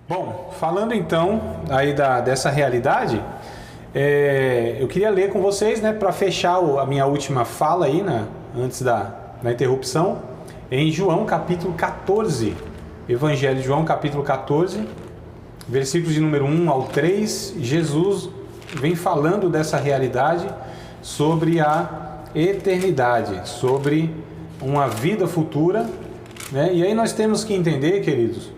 Bom, falando então aí dessa realidade, eu queria ler com vocês, né, para fechar a minha última fala aí, antes da interrupção, em João capítulo 14, Evangelho de João capítulo 14, versículos de número 1 ao 3, Jesus vem falando dessa realidade sobre a eternidade, sobre uma vida futura, né? E aí nós temos que entender, queridos,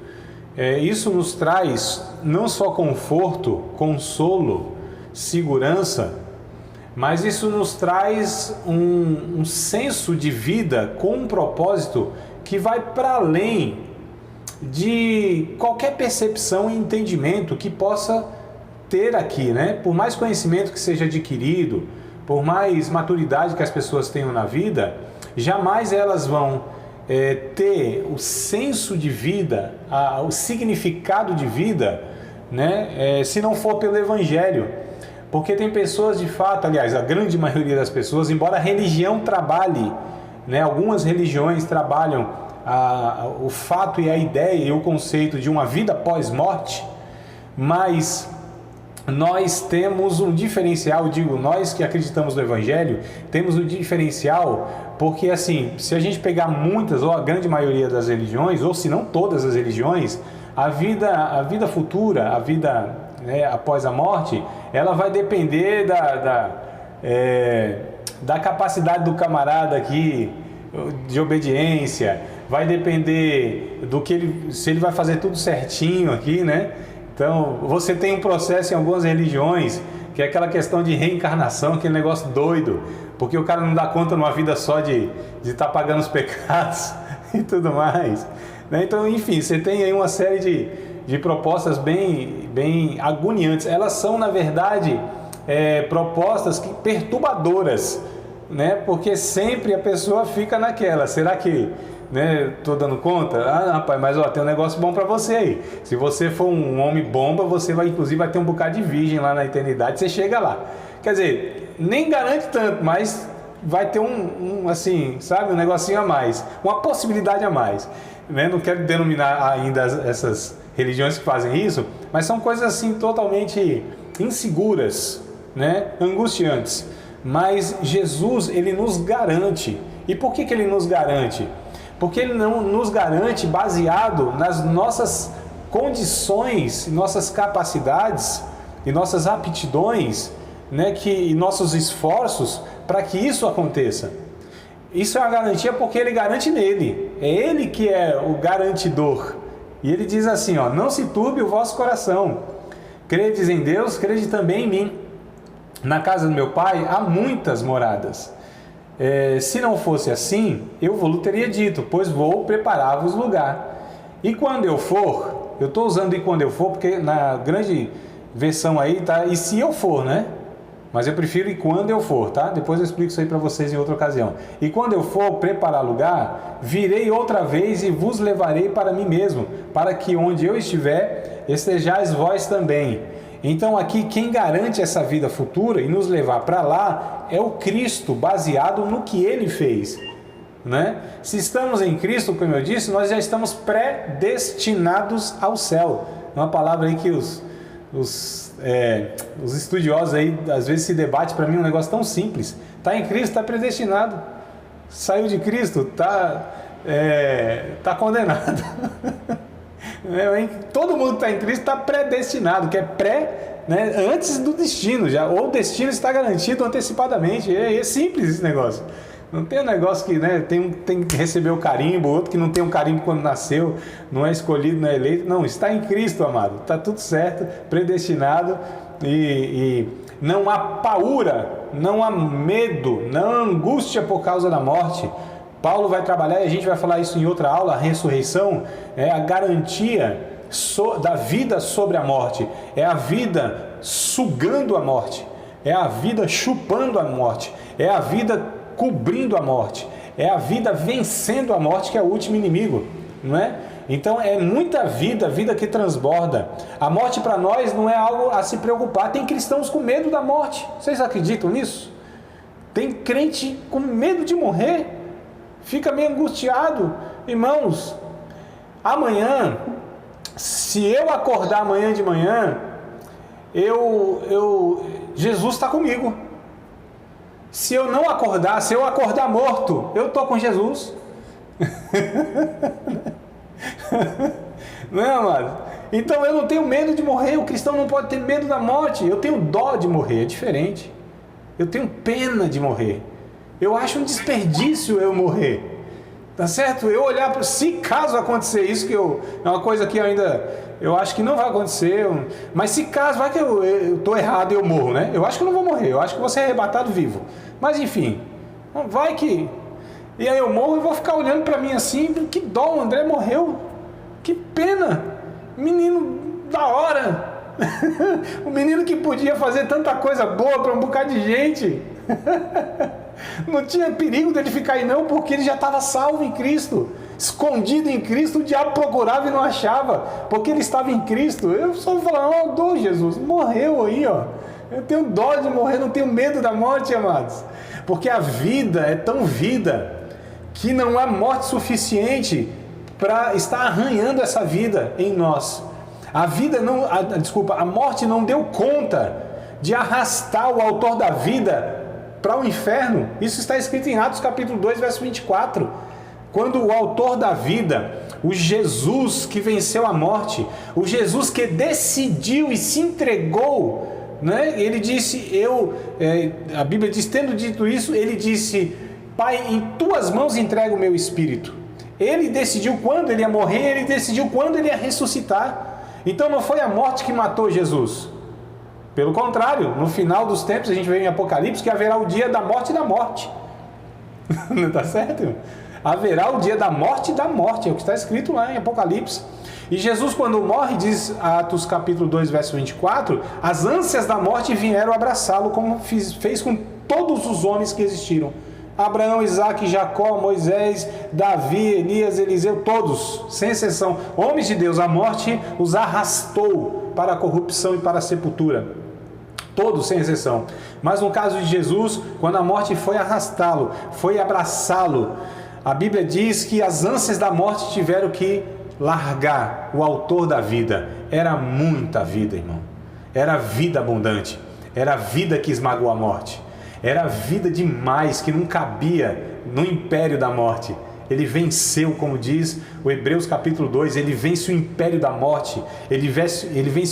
isso nos traz não só conforto, consolo, segurança, mas isso nos traz um senso de vida com um propósito que vai para além de qualquer percepção e entendimento que possa ter aqui, né? Por mais conhecimento que seja adquirido, por mais maturidade que as pessoas tenham na vida, jamais elas vão ter o senso de vida, o significado de vida, né? Se não for pelo Evangelho. Porque tem pessoas de fato, aliás, a grande maioria das pessoas, embora a religião trabalhe, né? Algumas religiões trabalham o fato e a ideia e o conceito de uma vida pós-morte, mas nós temos um diferencial, digo, nós que acreditamos no Evangelho, temos um diferencial, porque assim, se a gente pegar muitas ou a grande maioria das religiões, ou se não todas as religiões, a vida futura, a vida, né, após a morte, ela vai depender da capacidade do camarada aqui, de obediência, vai depender se ele vai fazer tudo certinho aqui, né? Então, você tem um processo em algumas religiões, que é aquela questão de reencarnação, aquele negócio doido, porque o cara não dá conta numa vida só de estar pagando os pecados e tudo mais, né? Então, enfim, você tem aí uma série de propostas bem agoniantes. Elas são, na verdade, propostas perturbadoras, né? Porque sempre a pessoa fica naquela, será que, né, tô dando conta? Ah, rapaz, mas ó, tem um negócio bom para você aí. Se você for um homem bomba, você vai, inclusive, vai ter um bocado de virgem lá na eternidade, você chega lá. Quer dizer, nem garante tanto, mas vai ter assim, sabe, um negocinho a mais, uma possibilidade a mais, né? Não quero denominar ainda essas religiões que fazem isso, mas são coisas assim totalmente inseguras, né, angustiantes. Mas Jesus, ele nos garante. E por que ele nos garante? Porque ele não nos garante baseado nas nossas condições, nossas capacidades e nossas aptidões, né, e nossos esforços para que isso aconteça. Isso é uma garantia porque ele garante nele. É ele que é o garantidor. E ele diz assim, ó, não se turbe o vosso coração. Credes em Deus, crede também em mim. Na casa do meu pai há muitas moradas. Se não fosse assim, eu vou-lhe teria dito, pois vou preparar-vos lugar. E quando eu for, eu estou usando e quando eu for, porque na grande versão aí tá, e se eu for, né? Mas eu prefiro e quando eu for, tá? Depois eu explico isso aí para vocês em outra ocasião. E quando eu for preparar lugar, virei outra vez e vos levarei para mim mesmo, para que onde eu estiver, estejais vós também. Então aqui quem garante essa vida futura e nos levar para lá é o Cristo, baseado no que Ele fez, né? Se estamos em Cristo, como eu disse, nós já estamos predestinados ao céu. É uma palavra aí que os estudiosos aí às vezes se debatem. Para mim um negócio tão simples. Está em Cristo, está predestinado. Saiu de Cristo, está condenado. Todo mundo que está em Cristo está predestinado, que é né, antes do destino já, ou o destino está garantido antecipadamente. É simples esse negócio. Não tem um negócio que, né, tem que receber o carimbo, outro que não tem um carimbo quando nasceu, não é escolhido, não é eleito. Não, está em Cristo, amado. Está tudo certo, predestinado, e não há paura, não há medo, não há angústia por causa da morte. Paulo vai trabalhar, e a gente vai falar isso em outra aula, a ressurreição é a garantia da vida sobre a morte, é a vida sugando a morte, é a vida chupando a morte, é a vida cobrindo a morte, é a vida vencendo a morte, que é o último inimigo, não é? Então é muita vida que transborda. A morte para nós não é algo a se preocupar. Tem cristãos com medo da morte, vocês acreditam nisso? Tem crente com medo de morrer, fica meio angustiado. Irmãos, amanhã se eu acordar amanhã de manhã, Jesus está comigo. Se eu não acordar, se eu acordar morto, eu estou com Jesus. Não é, amado? Então eu não tenho medo de morrer. O cristão não pode ter medo da morte. Eu tenho dó de morrer, é diferente. Eu tenho pena de morrer. Eu acho um desperdício eu morrer. Tá certo? Eu olhar para... Se caso acontecer isso, é uma coisa que eu acho que não vai acontecer, mas se caso, vai que eu estou errado e eu morro, né? Eu acho que eu não vou morrer, eu acho que vou ser arrebatado vivo. Mas enfim, vai que... E aí eu morro e vou ficar olhando para mim assim, que dó, o André morreu. Que pena. Menino da hora. O menino que podia fazer tanta coisa boa para um bocado de gente. Não tinha perigo dele ficar aí não, porque ele já estava salvo em Cristo, escondido em Cristo. O diabo procurava e não achava, porque ele estava em Cristo. Eu só vou falar, dó, Jesus, morreu aí, ó. Eu tenho dó de morrer, não tenho medo da morte, amados, porque a vida é tão vida, que não há morte suficiente para estar arranhando essa vida em nós. A morte não deu conta de arrastar o autor da vida para o inferno. Isso está escrito em Atos capítulo 2, verso 24. Quando o autor da vida, o Jesus que venceu a morte, o Jesus que decidiu e se entregou, né? Ele disse, a Bíblia diz, tendo dito isso, ele disse, Pai, em tuas mãos entrego o meu espírito. Ele decidiu quando ele ia morrer, ele decidiu quando ele ia ressuscitar. Então não foi a morte que matou Jesus. Pelo contrário, no final dos tempos, a gente vê em Apocalipse que haverá o dia da morte e da morte. Não está certo? Haverá o dia da morte e da morte, é o que está escrito lá em Apocalipse. E Jesus, quando morre, diz Atos capítulo 2, verso 24, as ânsias da morte vieram abraçá-lo, como fez com todos os homens que existiram. Abraão, Isaac, Jacó, Moisés, Davi, Elias, Eliseu, todos, sem exceção, homens de Deus, a morte os arrastou para a corrupção e para a sepultura. Todos, sem exceção. Mas no caso de Jesus, quando a morte foi arrastá-lo, foi abraçá-lo, a Bíblia diz que as ânsias da morte tiveram que largar o autor da vida. Era muita vida, irmão. Era vida abundante. Era a vida que esmagou a morte. Era vida demais, que não cabia no império da morte. Ele venceu, como diz o Hebreus capítulo 2, ele vence o império da morte, ele vence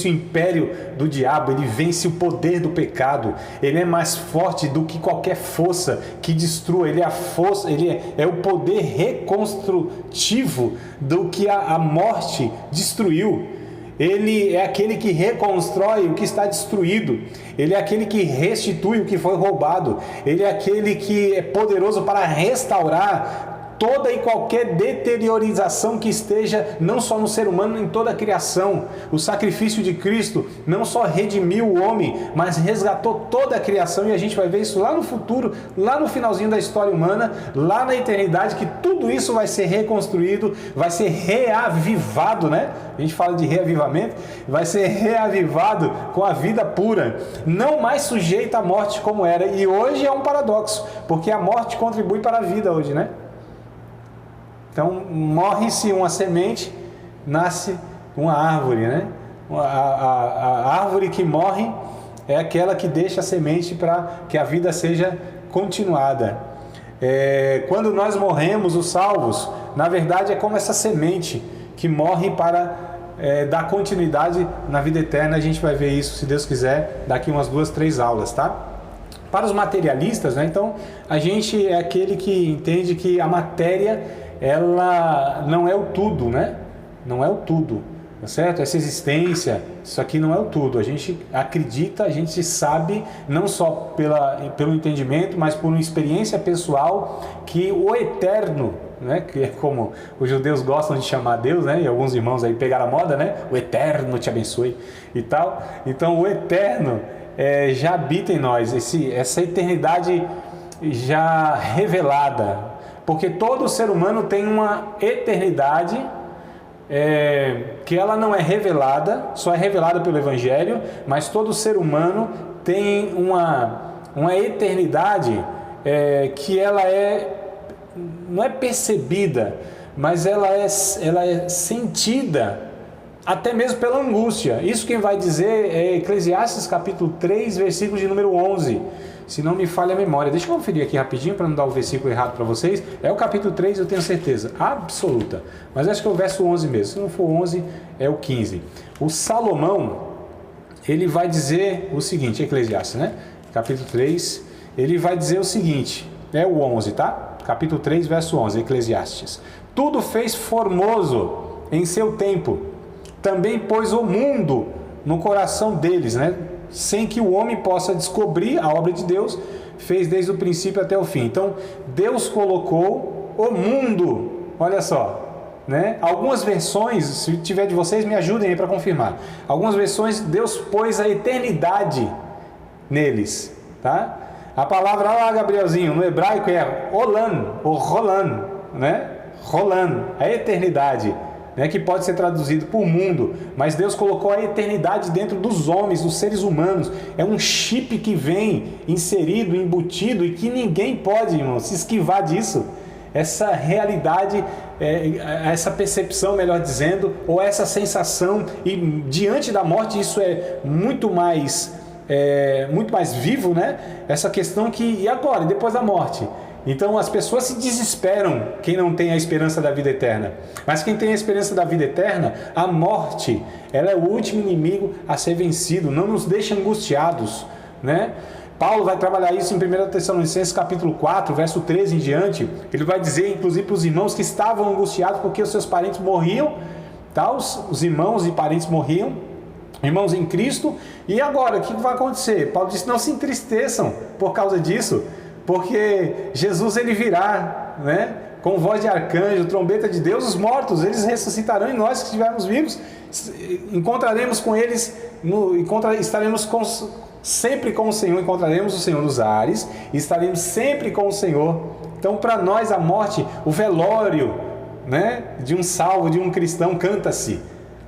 o império do diabo, ele vence o poder do pecado. Ele é mais forte do que qualquer força que destrua. Ele é a força, ele é o poder reconstrutivo do que a morte destruiu. Ele é aquele que reconstrói o que está destruído. Ele é aquele que restitui o que foi roubado. Ele é aquele que é poderoso para restaurar toda e qualquer deteriorização que esteja, não só no ser humano, em toda a criação. O sacrifício de Cristo não só redimiu o homem, mas resgatou toda a criação, e a gente vai ver isso lá no futuro, lá no finalzinho da história humana, lá na eternidade, que tudo isso vai ser reconstruído, vai ser reavivado, né? A gente fala de reavivamento, vai ser reavivado com a vida pura, não mais sujeita à morte como era. E hoje é um paradoxo, porque a morte contribui para a vida hoje, né? Então, morre-se uma semente, nasce uma árvore, né? A árvore que morre é aquela que deixa a semente para que a vida seja continuada. Quando nós morremos, os salvos, na verdade é como essa semente que morre para dar continuidade na vida eterna. A gente vai ver isso, se Deus quiser, daqui umas 2, 3 aulas, tá? Para os materialistas, né? Então, a gente é aquele que entende que a matéria, ela não é o tudo, né? Não é o tudo, tá certo? Essa existência, isso aqui não é o tudo. A gente acredita, a gente sabe, não só pelo entendimento, mas por uma experiência pessoal, que o eterno, né? Que é como os judeus gostam de chamar Deus, né? E alguns irmãos aí pegaram a moda, né? O eterno te abençoe e tal. Então, o eterno já habita em nós, essa eternidade já revelada. Porque todo ser humano tem uma eternidade que ela não é revelada, só é revelada pelo Evangelho, mas todo ser humano tem uma eternidade que ela não é percebida, mas ela é sentida até mesmo pela angústia. Isso quem vai dizer é Eclesiastes capítulo 3, versículo de número 11. Se não me falha a memória. Deixa eu conferir aqui rapidinho para não dar o versículo errado para vocês. É o capítulo 3, eu tenho certeza absoluta. Mas acho que é o verso 11 mesmo. Se não for 11, é o 15. O Salomão, ele vai dizer o seguinte, Eclesiastes, né? Capítulo 3, ele vai dizer o seguinte, é o 11, tá? Capítulo 3, verso 11, Eclesiastes. Tudo fez formoso em seu tempo. Também pôs o mundo no coração deles, né? Sem que o homem possa descobrir a obra de Deus, fez desde o princípio até o fim. Então, Deus colocou o mundo, olha só, né? Algumas versões, se tiver de vocês, me ajudem aí para confirmar. Algumas versões, Deus pôs a eternidade neles, tá? A palavra lá, Gabrielzinho, no hebraico é Olam, ou Rolan, né? Rolan, a eternidade. Né, que pode ser traduzido por mundo, mas Deus colocou a eternidade dentro dos homens, dos seres humanos. É um chip que vem inserido, embutido e que ninguém pode, irmão, se esquivar disso. Essa realidade, essa percepção, melhor dizendo, ou essa sensação, e diante da morte isso é muito mais vivo, né? Essa questão que, e agora, depois da morte? Então as pessoas se desesperam, quem não tem a esperança da vida eterna. Mas quem tem a esperança da vida eterna, a morte, ela é o último inimigo a ser vencido, não nos deixa angustiados, né? Paulo vai trabalhar isso em 1 Tessalonicenses capítulo 4, verso 13 em diante. Ele vai dizer, inclusive, para os irmãos que estavam angustiados porque os seus parentes morriam, tá? Os irmãos e parentes morriam, irmãos em Cristo, e agora, o que vai acontecer? Paulo disse, não se entristeçam por causa disso, porque Jesus ele virá, né? Com voz de arcanjo, trombeta de Deus, os mortos, eles ressuscitarão e nós que estivermos vivos, encontraremos com eles, estaremos sempre com o Senhor, encontraremos o Senhor nos ares e estaremos sempre com o Senhor. Então para nós a morte, o velório, né? De um salvo, de um cristão, canta-se,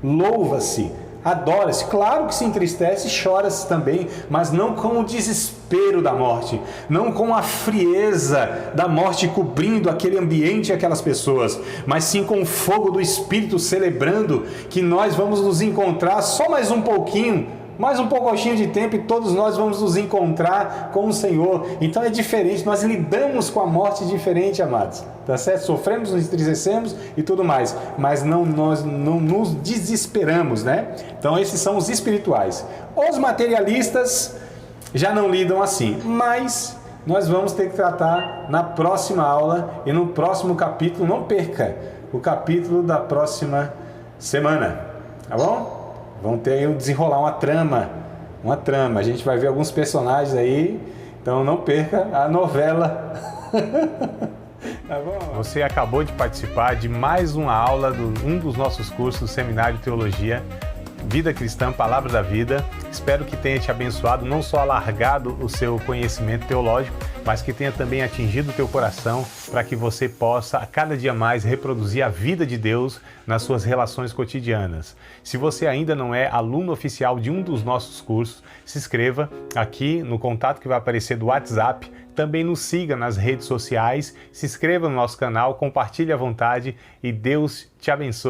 louva-se, adora-se, claro que se entristece e chora-se também, mas não com o desespero da morte, não com a frieza da morte cobrindo aquele ambiente e aquelas pessoas, mas sim com o fogo do Espírito celebrando que nós vamos nos encontrar só mais um pouquinho, mais um pouquinho de tempo e todos nós vamos nos encontrar com o Senhor. Então é diferente, nós lidamos com a morte diferente, amados, tá certo? Sofremos, nos entristecemos e tudo mais, mas nós não nos desesperamos, né? Então esses são os espirituais. Os materialistas já não lidam assim, mas nós vamos ter que tratar na próxima aula e no próximo capítulo. Não perca o capítulo da próxima semana, tá bom? Vão ter aí desenrolar uma trama. A gente vai ver alguns personagens aí, então não perca a novela. Tá bom? Você acabou de participar de mais uma aula de um dos nossos cursos, Seminário de Teologia, Vida Cristã, Palavra da Vida. Espero que tenha te abençoado, não só alargado o seu conhecimento teológico, mas que tenha também atingido o teu coração para que você possa a cada dia mais reproduzir a vida de Deus nas suas relações cotidianas. Se você ainda não é aluno oficial de um dos nossos cursos, se inscreva aqui no contato que vai aparecer do WhatsApp, também nos siga nas redes sociais, se inscreva no nosso canal, compartilhe à vontade e Deus te abençoe.